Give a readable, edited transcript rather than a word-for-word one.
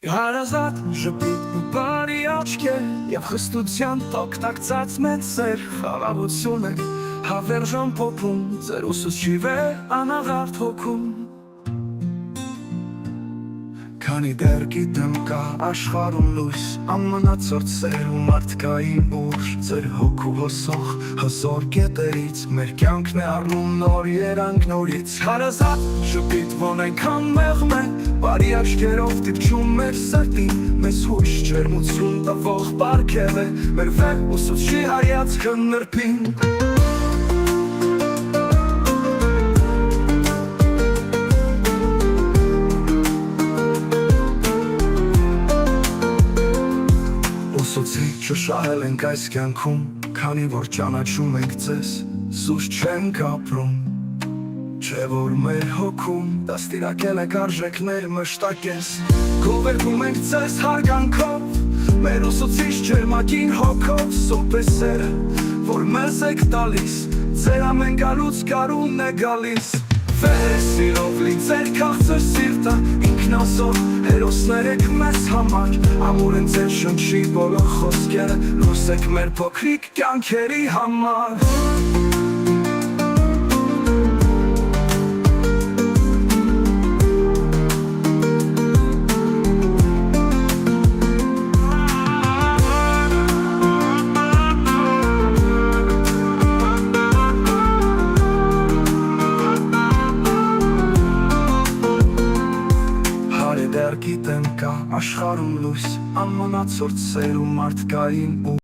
Հարազատ ժպիտ ու բարի աչքեր և խստության տոկտակցած մեծ սեր խաղաղություն է հավերժան փոփում ձեր ուսուցչի վեր անաղարտ հոգում Քանի դեռ գիտեմ կա աշխարհում լույս ամենացորդ սեր ու մարդկային ուժ ձեր հոգու հոսող հզոր կետերից մեր կյանքն է առնում նոր երանգ նորից Հարազատ ժպիտ ոնց այնքան մեղմ է բարի աչքերով դիպչում մեր սրտին մեզ հույս ջերմություն տվող պարգև է մեր վեր ուսուցչի հայացքը նրբին Ուսուցիչը շահել ենք այս կյանքում, քանի որ ճանաչում ենք ձեզ, զուս չենք ապրում Չէ որ մեր հոգում դաստիարակել եք արժեքներ մշտակես Գովերգում ենք ձեզ հարգանքով, մեր ուսուցիչ ջերմակին հոգով Սուրբ է սերը, որ մեզ եք տալիս, ձեր ամեն գալուց գարունն է գալիս Վեր սիրով լի ձեր քաղցր սիրտը, ինքնազոհ հերոսներ եք մեզ համար Ամուր են ձեր շնչի բոլոր խոսքերը, լույս եք մեր փոքրիկ կյանքերի համար Դեռ գիտեմ կա աշխարհում լույս ամենացորդ սեր ու մարդկային